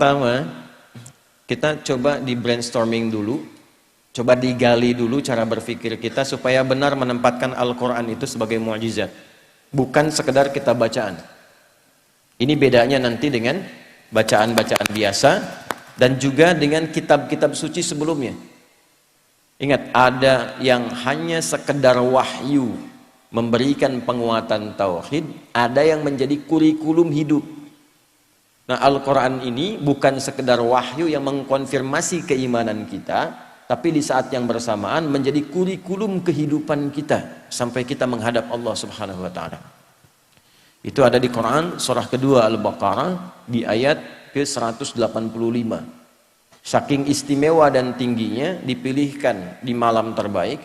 pertama, kita coba di brainstorming dulu, coba digali dulu cara berpikir kita supaya benar menempatkan Al-Quran itu sebagai mukjizat, bukan sekedar kita bacaan. Ini bedanya nanti dengan bacaan-bacaan biasa dan juga dengan kitab-kitab suci sebelumnya. Ingat, ada yang hanya sekedar wahyu memberikan penguatan tauhid, ada yang menjadi kurikulum hidup. Nah, Al-Quran ini bukan sekedar wahyu yang mengkonfirmasi keimanan kita, tapi di saat yang bersamaan menjadi kurikulum kehidupan kita sampai kita menghadap Allah Subhanahu wa taala. Itu ada di Quran surah kedua Al-Baqarah di ayat ke-185. Saking istimewa dan tingginya dipilihkan di malam terbaik,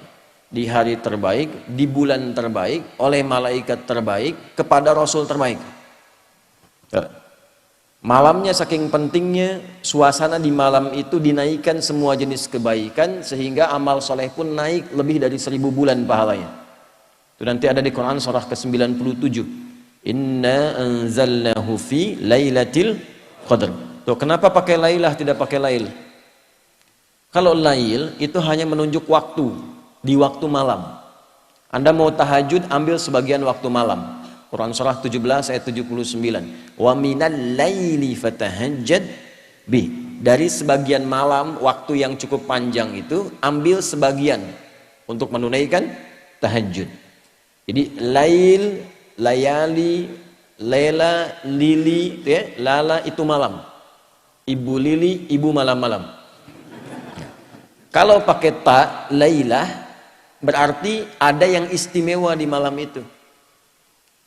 di hari terbaik, di bulan terbaik, oleh malaikat terbaik kepada Rasul terbaik. Malamnya saking pentingnya, suasana di malam itu dinaikkan semua jenis kebaikan sehingga amal soleh pun naik lebih dari 1000 bulan pahalanya. Itu nanti ada di Quran surah ke-97. Inna anzalnahu fi lailatul qadr. Tuh, kenapa pakai lailah tidak pakai lail? Kalau lail itu hanya menunjuk waktu, di waktu malam. Anda mau tahajud, ambil sebagian waktu malam. Quran surah 17 ayat 79. Wa minal laili fatahajjad bi. Dari sebagian malam, waktu yang cukup panjang itu, ambil sebagian untuk menunaikan tahajud. Jadi lail, layali, lela, lili, ya, lala itu malam. Ibu lili, ibu malam-malam. Kalau pakai ta, lailah, berarti ada yang istimewa di malam itu.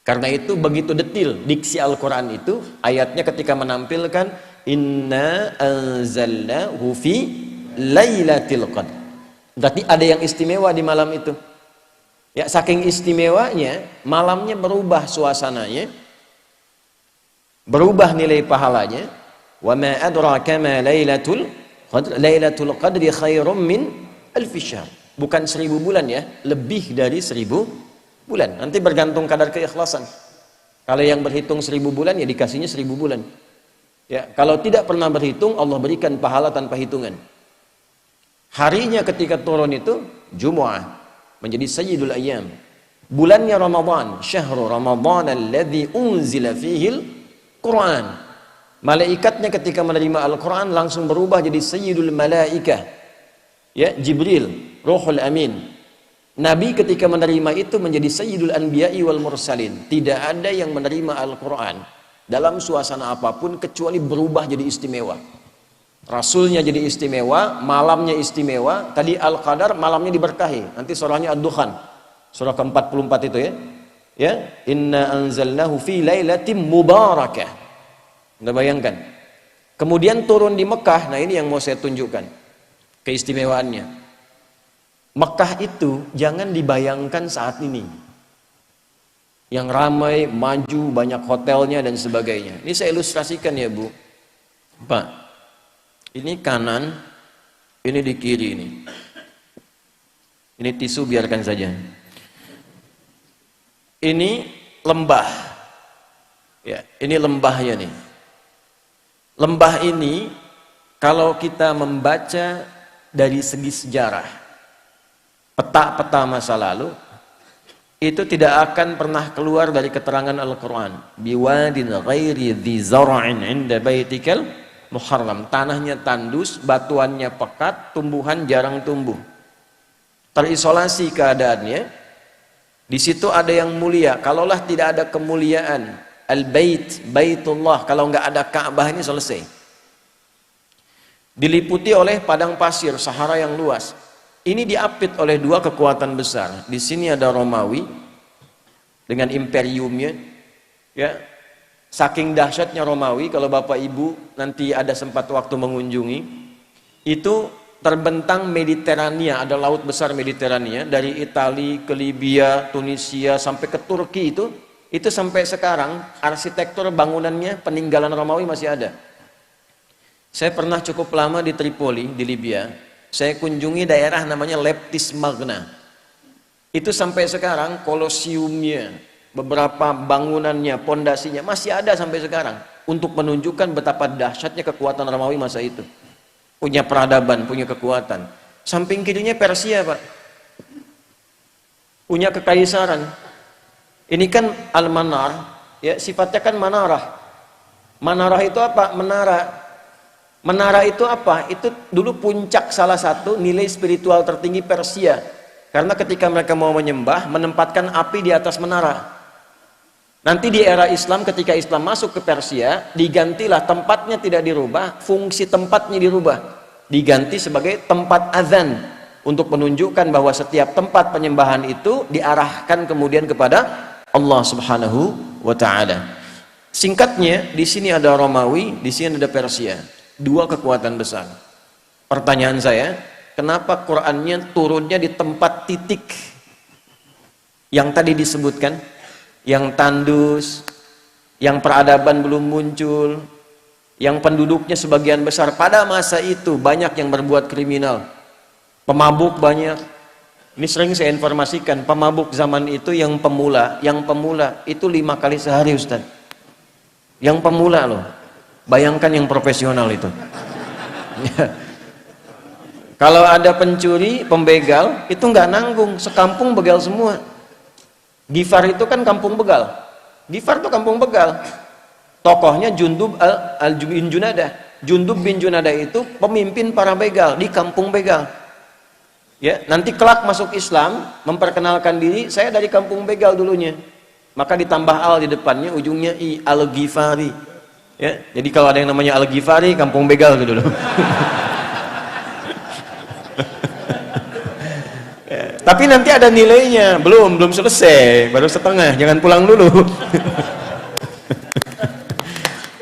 Karena itu begitu detil diksi Al-Quran itu, ayatnya ketika menampilkan inna anzalnahu fi lailatul qadr. Berarti ada yang istimewa di malam itu. Ya, saking istimewanya, malamnya berubah suasananya, berubah nilai pahalanya. Wa ma adraka ma lailatul qadr. Lailatul qadri khairum min alfi syahr. Bukan 1000 bulan ya, lebih dari 1000 bulan. Nanti bergantung kadar keikhlasan. Kalau yang berhitung 1000 bulan ya dikasihnya 1000 bulan. Ya, kalau tidak pernah berhitung, Allah berikan pahala tanpa hitungan. Harinya ketika turun itu Jumu'ah, menjadi sayyidul ayyam. Bulannya Ramadan, syahrul Ramadan alladzi unzila fihil Quran. Malaikatnya ketika menerima Al-Quran langsung berubah jadi sayyidul malaikah. Ya, Jibril, Ruhul Amin. Nabi ketika menerima itu menjadi sayyidul anbiya'i wal mursalin. Tidak ada yang menerima Al-Quran dalam suasana apapun kecuali berubah jadi istimewa. Rasulnya jadi istimewa, malamnya istimewa. Tadi Al-Qadar, malamnya diberkahi. Nanti surahnya Ad-Dukhan, surah ke-44 itu ya. Ya, inna anzalnahu fi lailatin mubarakah. Anda bayangkan. Kemudian turun di Mekah. Nah, ini yang mau saya tunjukkan keistimewaannya. Mekah itu jangan dibayangkan saat ini yang ramai, maju, banyak hotelnya dan sebagainya. Ini saya ilustrasikan ya Bu Pak. Ini kanan, ini di kiri ini. Ini tisu biarkan saja. Ini lembah. Ya, ini lembahnya nih. Lembah ini kalau kita membaca dari segi sejarah, peta-peta masa lalu, itu tidak akan pernah keluar dari keterangan Al-Quran. Biwadin ghairi dhi zara'in inda baitikal muharram. Tanahnya tandus, batuannya pekat, tumbuhan jarang tumbuh. Terisolasi keadaannya. Di situ ada yang mulia. Kalaulah tidak ada kemuliaan Al-Bait, Baitullah, kalau nggak ada Ka'bah ini selesai. Diliputi oleh padang pasir, Sahara yang luas. Ini diapit oleh dua kekuatan besar. Di sini ada Romawi dengan imperiumnya, ya. Saking dahsyatnya Romawi, kalau Bapak Ibu nanti ada sempat waktu mengunjungi, itu terbentang Mediterania, ada laut besar Mediterania dari Italia ke Libya, Tunisia sampai ke Turki itu sampai sekarang arsitektur bangunannya peninggalan Romawi masih ada. Saya pernah cukup lama di Tripoli di Libya. Saya kunjungi daerah namanya Leptis Magna. Itu sampai sekarang kolosiumnya, beberapa bangunannya, pondasinya masih ada sampai sekarang. untuk menunjukkan betapa dahsyatnya kekuatan Romawi masa itu. Punya peradaban, punya kekuatan. Samping kirinya Persia, Pak. Punya kekaisaran. Ini kan Al-Manar, ya, sifatnya kan manarah. Manarah itu apa? Menara. Menara itu apa? Itu dulu puncak salah satu nilai spiritual tertinggi Persia. Karena ketika mereka mau menyembah, menempatkan api di atas menara. Nanti di era Islam, ketika Islam masuk ke Persia, digantilah, tempatnya tidak dirubah, fungsi tempatnya dirubah, diganti sebagai tempat azan, untuk menunjukkan bahwa setiap tempat penyembahan itu diarahkan kemudian kepada Allah Subhanahu wa Ta'ala. Singkatnya, di sini ada Romawi, di sini ada Persia, dua kekuatan besar. Pertanyaan saya, kenapa Qur'annya turunnya di tempat titik yang tadi disebutkan? Yang tandus, yang peradaban belum muncul, yang penduduknya sebagian besar pada masa itu banyak yang berbuat kriminal, pemabuk banyak. Ini sering saya informasikan, pemabuk zaman itu yang pemula itu 5 kali sehari, Ustaz. Yang pemula loh, bayangkan yang profesional itu. Kalau ada pencuri, pembegal, itu nggak nanggung, sekampung begal semua. Gifar itu kan kampung begal. Gifar itu kampung begal. Tokohnya Jundub bin Junadah. Jundub bin Junadah itu pemimpin para begal di kampung begal. Ya, nanti kelak masuk Islam, memperkenalkan diri, saya dari kampung begal dulunya. Maka ditambah al di depannya, ujungnya i, Al-Ghifari. Ya, jadi kalau ada yang namanya Al-Ghifari, kampung begal gitu dulu. Tapi nanti ada nilainya, belum selesai, baru setengah, jangan pulang dulu.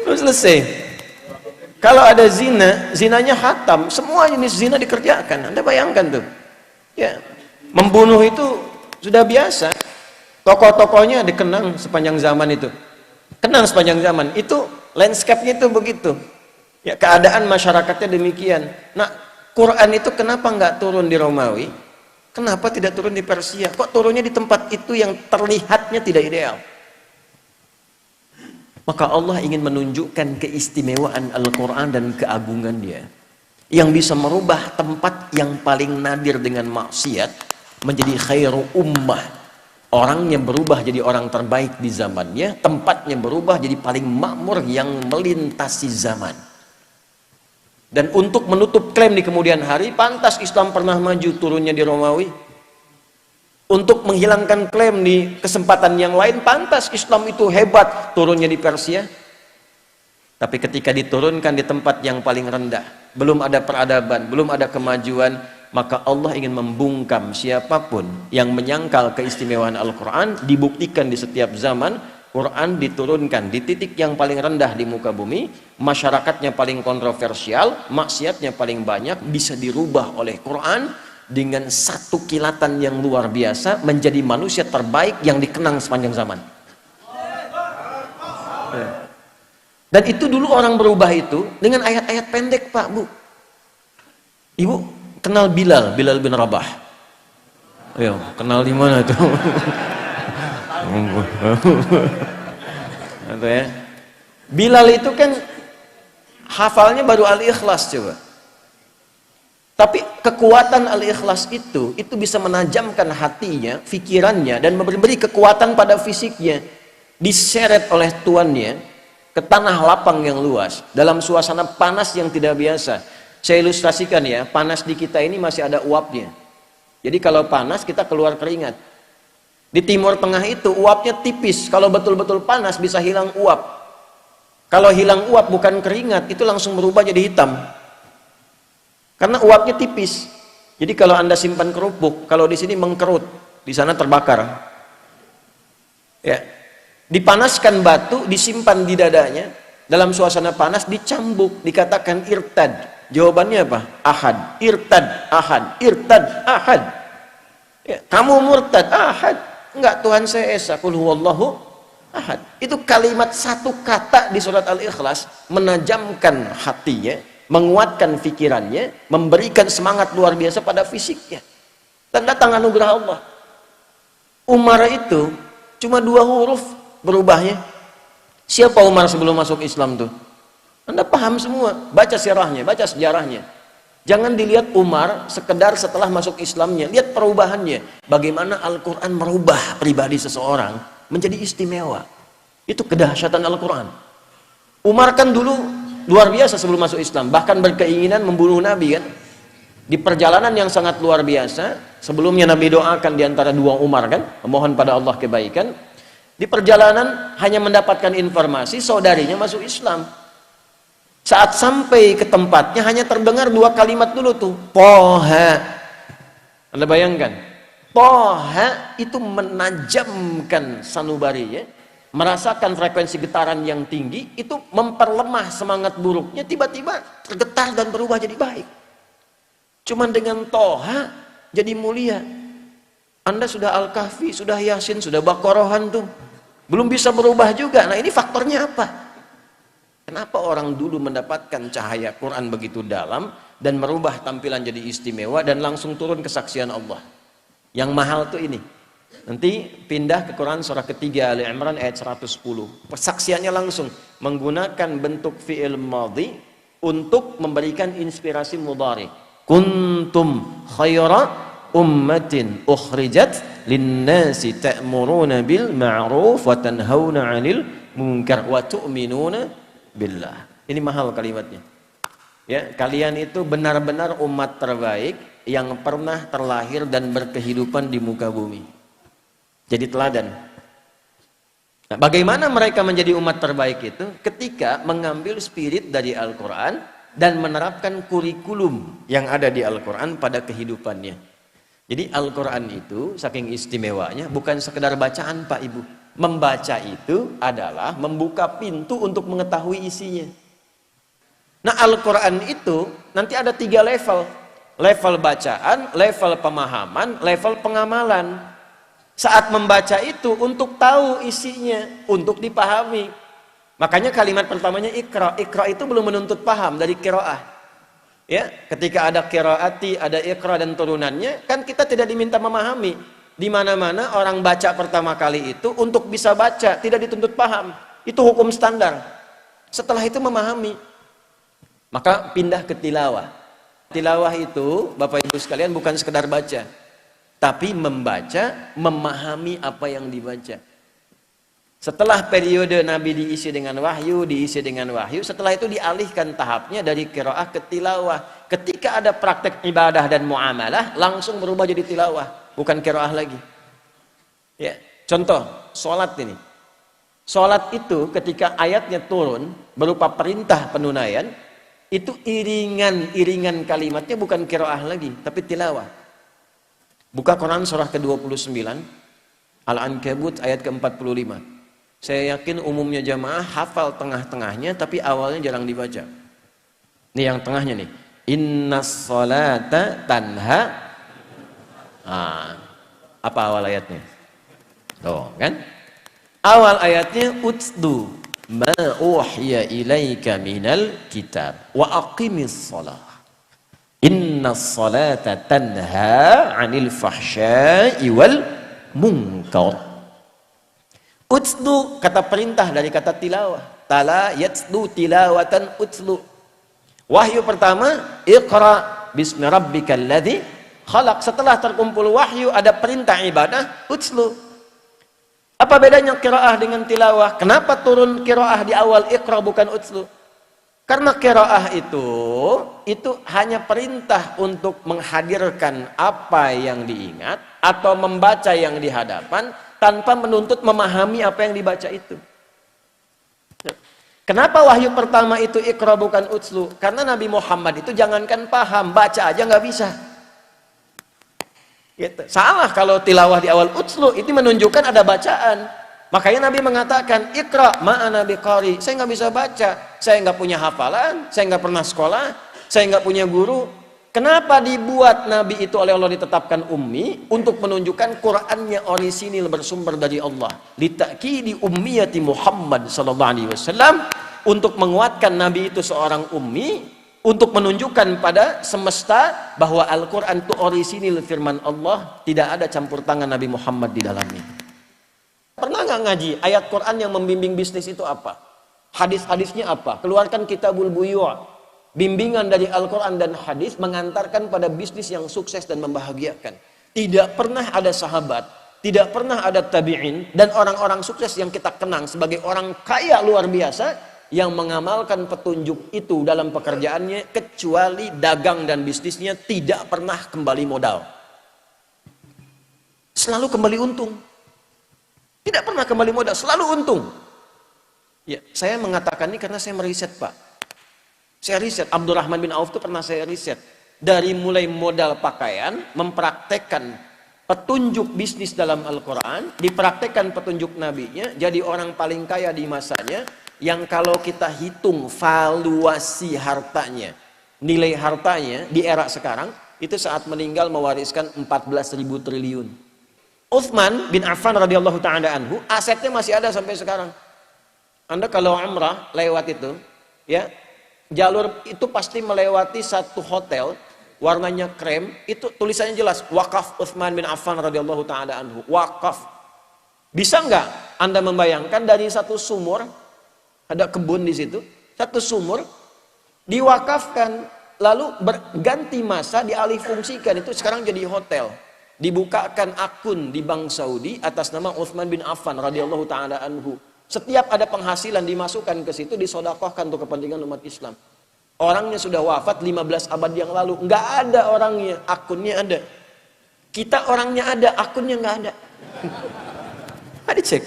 Belum selesai. Kalau ada zina, zinanya khatam, semua jenis zina dikerjakan. Anda bayangkan tuh, ya, membunuh itu sudah biasa. Tokoh-tokohnya dikenang sepanjang zaman itu, kenang sepanjang zaman. Itu landscape-nya itu begitu. Ya, keadaan masyarakatnya demikian. Nah, Quran itu kenapa nggak turun di Romawi? Kenapa tidak turun di Persia? Kok turunnya di tempat itu yang terlihatnya tidak ideal? Maka Allah ingin menunjukkan keistimewaan Al-Quran dan keagungan dia, yang bisa merubah tempat yang paling nadir dengan maksiat menjadi khairu ummah. Orang yang berubah jadi orang terbaik di zamannya, tempatnya berubah jadi paling makmur yang melintasi zaman. Dan untuk menutup klaim di kemudian hari, pantas Islam pernah maju turunnya di Romawi. Untuk menghilangkan klaim di kesempatan yang lain, pantas Islam itu hebat turunnya di Persia. Tapi ketika diturunkan di tempat yang paling rendah, belum ada peradaban, belum ada kemajuan, maka Allah ingin membungkam siapapun yang menyangkal keistimewaan Al-Quran. Dibuktikan di setiap zaman Quran diturunkan di titik yang paling rendah di muka bumi, masyarakatnya paling kontroversial, maksiatnya paling banyak, bisa dirubah oleh Quran dengan satu kilatan yang luar biasa menjadi manusia terbaik yang dikenang sepanjang zaman. Dan itu dulu orang berubah itu dengan ayat-ayat pendek, Pak, Bu. Ibu kenal Bilal bin Rabah? Ayo, kenal di mana itu? Atau ya, Bilal itu kan hafalnya baru Al-Ikhlas coba. Tapi kekuatan Al-Ikhlas itu bisa menajamkan hatinya, pikirannya, dan memberi kekuatan pada fisiknya. Diseret oleh tuannya ke tanah lapang yang luas, dalam suasana panas yang tidak biasa. Saya ilustrasikan ya, panas di kita ini masih ada uapnya. Jadi kalau panas kita keluar keringat. Di Timur Tengah itu uapnya tipis, kalau betul-betul panas bisa hilang uap. Kalau hilang uap bukan keringat, itu langsung berubah jadi hitam. Karena uapnya tipis. Jadi kalau Anda simpan kerupuk, kalau di sini mengkerut, di sana terbakar. Ya. Dipanaskan batu, disimpan di dadanya, dalam suasana panas dicambuk, dikatakan irtad. Jawabannya apa? Ahad. Irtad, ahad. Irtad, ahad. Ya, kamu murtad, ahad. Enggak, Tuhan saya esa, qul huwallahu ahad. Itu kalimat satu kata di surat Al-Ikhlas menajamkan hatinya, menguatkan pikirannya, memberikan semangat luar biasa pada fisiknya. Dan datang anugerah Allah. Umar itu cuma 2 huruf berubahnya. Siapa Umar sebelum masuk Islam tuh? Anda paham semua, baca sirahnya, baca sejarahnya. Jangan dilihat Umar sekedar setelah masuk Islamnya, lihat perubahannya. Bagaimana Al-Quran merubah pribadi seseorang menjadi istimewa. Itu kedahsyatan Al-Quran. Umar kan dulu luar biasa sebelum masuk Islam, bahkan berkeinginan membunuh Nabi kan. Di perjalanan yang sangat luar biasa, sebelumnya Nabi doakan di antara dua Umar kan, memohon pada Allah kebaikan. Di perjalanan hanya mendapatkan informasi saudarinya masuk Islam. Saat sampai ke tempatnya hanya terdengar dua kalimat dulu tuh, Toha. Anda bayangkan, Toha itu menajamkan sanubarinya, merasakan frekuensi getaran yang tinggi, itu memperlemah semangat buruknya, tiba-tiba tergetar dan berubah jadi baik. Cuman dengan Toha jadi mulia. Anda sudah Al-Kahfi, sudah Yasin, sudah Baqarahan tuh, belum bisa berubah juga. Nah ini faktornya apa? Kenapa orang dulu mendapatkan cahaya Quran begitu dalam dan merubah tampilan jadi istimewa dan langsung turun kesaksian Allah? Yang mahal tuh ini. Nanti pindah ke Quran surah ketiga Ali Imran ayat 110. Persaksiannya langsung menggunakan bentuk fi'il madhi untuk memberikan inspirasi mudhari. Kuntum khaira ummatin ukhrijat linnasi ta'muruna bil ma'ruf wa tanhauna 'anil munkar wa tu'minuna billah. Ini mahal kalimatnya. Ya, kalian itu benar-benar umat terbaik yang pernah terlahir dan berkehidupan di muka bumi. Jadi teladan. Nah, bagaimana mereka menjadi umat terbaik itu? Ketika mengambil spirit dari Al-Quran dan menerapkan kurikulum yang ada di Al-Quran pada kehidupannya. Jadi Al-Quran itu saking istimewanya bukan sekedar bacaan Pak Ibu. Membaca itu adalah membuka pintu untuk mengetahui isinya. Nah Al-Quran itu nanti ada 3 level. Level bacaan, level pemahaman, level pengamalan. Saat membaca itu untuk tahu isinya, untuk dipahami. Makanya kalimat pertamanya Iqra. Iqra itu belum menuntut paham dari qiraah. Ya, ketika ada qiraati, ada Iqra dan turunannya, kan kita tidak diminta memahami. Di mana-mana orang baca pertama kali itu untuk bisa baca, tidak dituntut paham. Itu hukum standar. Setelah itu memahami. Maka pindah ke tilawah. Tilawah itu, Bapak Ibu sekalian, bukan sekedar baca, tapi membaca, memahami apa yang dibaca. Setelah periode Nabi diisi dengan wahyu, setelah itu dialihkan tahapnya dari qiraah ke tilawah. Ketika ada praktek ibadah dan muamalah, langsung berubah jadi tilawah. Bukan qiraah lagi. Ya, contoh sholat ini. Sholat itu ketika ayatnya turun berupa perintah penunaian, itu iringan kalimatnya bukan qiraah lagi, tapi tilawah. Buka Quran surah ke-29, Al-Ankabut ayat ke-45. Saya yakin umumnya jamaah hafal tengah-tengahnya, tapi awalnya jarang dibaca. Ini yang tengahnya nih. Innas sholata tanha. Apa awal ayatnya? Tuh kan? Awal ayatnya utdu ma uhiya ilaika minal kitab wa aqimis shalah. Innas salata tanha 'anil fahsya'i wal munkar. Utdu kata perintah dari kata tilawah. Tala yatlu tilawatan utlu. Wahyu pertama, Iqra bismi rabbikal ladzi khalaq. Setelah terkumpul wahyu ada perintah ibadah, utlu. Apa bedanya qiraah dengan tilawah? Kenapa turun qiraah di awal Iqra bukan utlu? Karena qiraah itu hanya perintah untuk menghadirkan apa yang diingat atau membaca yang di hadapan tanpa menuntut memahami apa yang dibaca itu. Kenapa wahyu pertama itu Iqra bukan utlu? Karena Nabi Muhammad itu jangankan paham, baca aja nggak bisa. Gitu. Salah kalau tilawah di awal utlu, itu menunjukkan ada bacaan. Makanya Nabi mengatakan Iqra ma'ana biqari. Saya nggak bisa baca, saya nggak punya hafalan, saya nggak pernah sekolah, saya nggak punya guru. Kenapa dibuat Nabi itu oleh Allah ditetapkan ummi? Untuk menunjukkan Qur'annya orisinil bersumber dari Allah. Litakidi ummiyati Muhammad sallallahu alaihi wasallam, untuk menguatkan Nabi itu seorang ummi, untuk menunjukkan pada semesta bahwa Al-Quran itu orisinil firman Allah, tidak ada campur tangan Nabi Muhammad di dalamnya. Pernah nggak ngaji? Ayat Quran yang membimbing bisnis itu apa? Hadis-hadisnya apa? Keluarkan Kitabul Buyu'. Bimbingan dari Al-Quran dan hadis mengantarkan pada bisnis yang sukses dan membahagiakan. Tidak pernah ada sahabat, tidak pernah ada tabi'in, dan orang-orang sukses yang kita kenang sebagai orang kaya luar biasa, yang mengamalkan petunjuk itu dalam pekerjaannya, kecuali dagang dan bisnisnya tidak pernah kembali modal. Selalu kembali untung. Tidak pernah kembali modal, selalu untung. Ya, saya mengatakan ini karena saya meriset, Pak. Saya riset, Abdurrahman bin Auf itu pernah saya riset. Dari mulai modal pakaian, mempraktekkan petunjuk bisnis dalam Al-Quran, dipraktekkan petunjuk nabinya, jadi orang paling kaya di masanya, yang kalau kita hitung valuasi hartanya, nilai hartanya di era sekarang, itu saat meninggal mewariskan 14.000 triliun. Utsman bin Affan radhiyallahu ta'ala anhu, asetnya masih ada sampai sekarang. Anda kalau umrah lewat itu, ya, jalur itu pasti melewati satu hotel warnanya krem, itu tulisannya jelas wakaf Utsman bin Affan radhiyallahu taala anhu, wakaf. Bisa nggak Anda membayangkan dari satu sumur, ada kebun di situ, satu sumur diwakafkan, lalu berganti masa dialih fungsikan, itu sekarang jadi hotel, dibukakan akun di Bank Saudi atas nama Utsman bin Affan radhiyallahu taala anhu. Setiap ada penghasilan dimasukkan ke situ, disodakohkan untuk kepentingan umat Islam. Orangnya sudah wafat 15 abad yang lalu. Nggak ada orangnya, akunnya ada. Kita orangnya ada, akunnya nggak ada. Mari cek.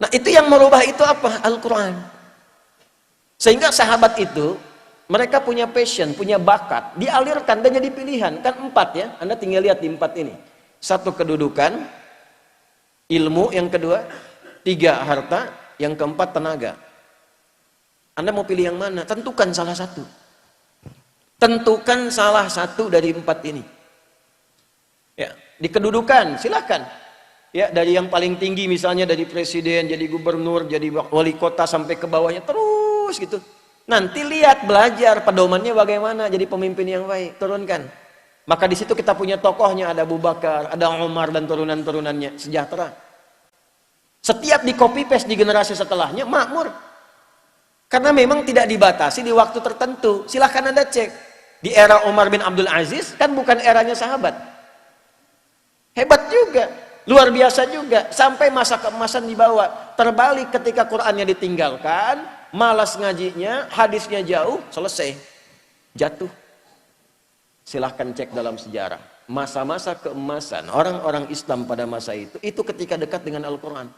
Nah itu yang merubah itu apa? Al-Quran. Sehingga sahabat itu, mereka punya passion, punya bakat, dialirkan dan jadi pilihan. Kan 4 ya, Anda tinggal lihat di 4 ini. 1 kedudukan, ilmu yang kedua, 3 harta, yang keempat tenaga. Anda mau pilih yang mana? Tentukan salah satu. Tentukan salah satu dari 4 ini. Ya, di kedudukan silakan. Ya, dari yang paling tinggi misalnya dari presiden, jadi gubernur, jadi wali kota sampai ke bawahnya terus gitu. Nanti lihat belajar pedomannya bagaimana jadi pemimpin yang baik, turunkan. Maka di situ kita punya tokohnya, ada Abu Bakar, ada Umar dan turunan-turunannya, sejahtera. Setiap di copy paste di generasi setelahnya makmur. Karena memang tidak dibatasi di waktu tertentu. Silahkan Anda cek. Di era Umar bin Abdul Aziz kan bukan eranya sahabat. Hebat juga, luar biasa juga. Sampai masa keemasan dibawa. Terbalik ketika Qur'annya ditinggalkan, malas ngajinya, hadisnya jauh, selesai. Jatuh. Silahkan cek dalam sejarah. Masa-masa keemasan orang-orang Islam pada masa itu ketika dekat dengan Al-Quran.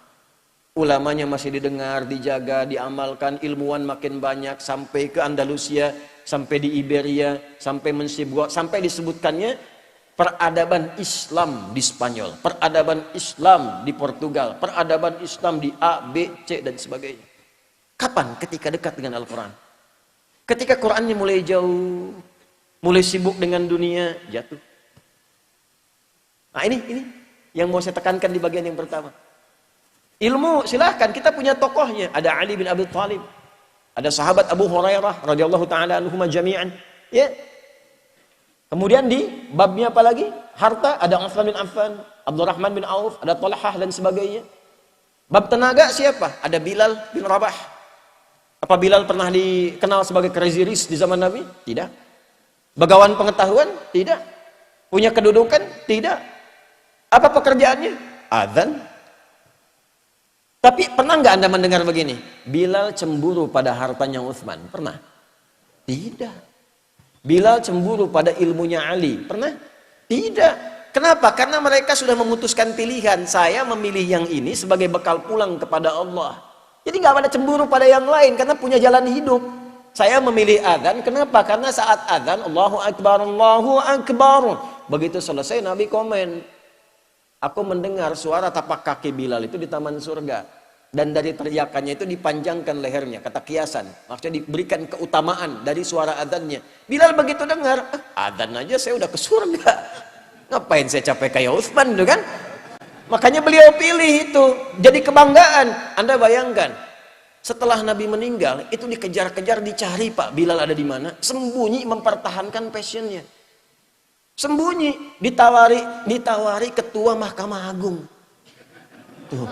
Ulamanya masih didengar, dijaga, diamalkan, ilmuwan makin banyak, sampai ke Andalusia, sampai di Iberia, sampai Mensibwa, sampai disebutkannya peradaban Islam di Spanyol, peradaban Islam di Portugal, peradaban Islam di A, B, C, dan sebagainya. Kapan? Ketika dekat dengan Al-Quran. Ketika Qurannya mulai jauh, mulai sibuk dengan dunia, jatuh. Nah ini yang mau saya tekankan di bagian yang pertama. Ilmu silahkan, kita punya tokohnya, ada Ali bin Abi Thalib, ada sahabat Abu Hurairah radhiyallahu taala anhuma jami'an, ya. Kemudian di babnya apa lagi? Harta, ada Utsman bin Affan, Abdurrahman bin Auf, ada Talhah dan sebagainya. Bab tenaga siapa? Ada Bilal bin Rabah. Apa Bilal pernah dikenal sebagai crazy rich di zaman Nabi? Tidak. Bagawan pengetahuan? Tidak. Punya kedudukan? Tidak. Apa pekerjaannya? Adzan. Tapi pernah nggak Anda mendengar begini? Bilal cemburu pada hartanya Utsman. Pernah? Tidak. Bilal cemburu pada ilmunya Ali. Pernah? Tidak. Kenapa? Karena mereka sudah memutuskan pilihan. Saya memilih yang ini sebagai bekal pulang kepada Allah. Jadi nggak ada cemburu pada yang lain karena punya jalan hidup. Saya memilih adzan. Kenapa? Karena saat adzan Allahu Akbar, Allahu Akbar. Begitu selesai Nabi komen, aku mendengar suara tapak kaki Bilal itu di taman surga. Dan dari teriakannya itu dipanjangkan lehernya. Kata kiasan. Maksudnya diberikan keutamaan dari suara adzannya. Bilal begitu dengar, adzan aja saya udah ke surga. Ngapain saya capek kayak Utsman itu kan? Makanya beliau pilih itu. Jadi kebanggaan. Anda bayangkan. Setelah Nabi meninggal, itu dikejar-kejar, dicari Pak. Bilal ada di mana? Sembunyi mempertahankan passionnya. Sembunyi, ditawari ketua Mahkamah Agung. Tuh.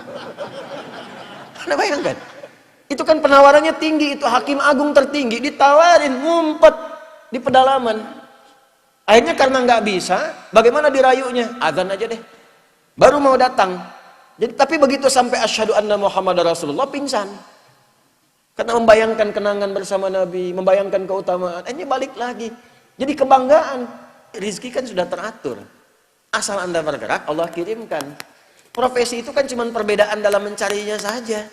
Anda bayangkan? Itu kan penawarannya tinggi, itu hakim agung tertinggi, ditawarin, ngumpet di pedalaman. Akhirnya karena nggak bisa, bagaimana dirayunya? Azan aja deh. Baru mau datang. Jadi tapi begitu sampai asyhadu anna Muhammadar Rasulullah, pingsan. Karena membayangkan kenangan bersama Nabi, membayangkan keutamaan. Akhirnya balik lagi. Jadi kebanggaan. Rizki kan sudah teratur. Asal Anda bergerak, Allah kirimkan. Profesi itu kan cuma perbedaan dalam mencarinya saja.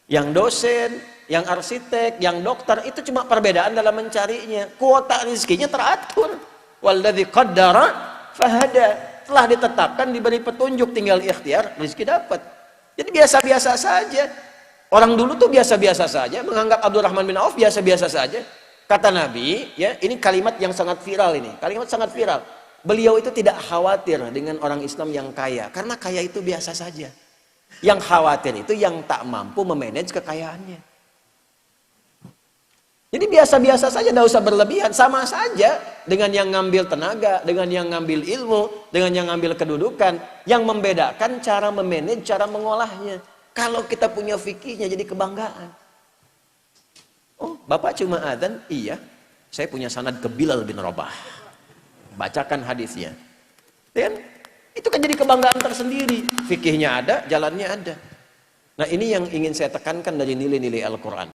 Yang dosen, yang arsitek, yang dokter, itu cuma perbedaan dalam mencarinya. Kuota rizkinya teratur. Walladzi qaddara fahada. Telah ditetapkan, diberi petunjuk, tinggal ikhtiar, rizki dapat. Jadi biasa-biasa saja. Orang dulu tuh biasa-biasa saja, menganggap Abdurrahman bin Auf biasa-biasa saja. Kata Nabi, ya, ini kalimat yang sangat viral ini. Kalimat sangat viral. Beliau itu tidak khawatir dengan orang Islam yang kaya, karena kaya itu biasa saja. Yang khawatir itu yang tak mampu memanage kekayaannya. Jadi biasa-biasa saja, tidak usah berlebihan. Sama saja dengan yang ngambil tenaga, dengan yang ngambil ilmu, dengan yang ngambil kedudukan. Yang membedakan cara memanage, cara mengolahnya. Kalau kita punya fikihnya jadi kebanggaan. Oh, Bapak cuma adzan? Iya. Saya punya sanad ke Bilal bin Rabah. Bacakan hadisnya. Dan itu kan jadi kebanggaan tersendiri. Fikihnya ada, jalannya ada. Nah, ini yang ingin saya tekankan dari nilai-nilai Al-Quran.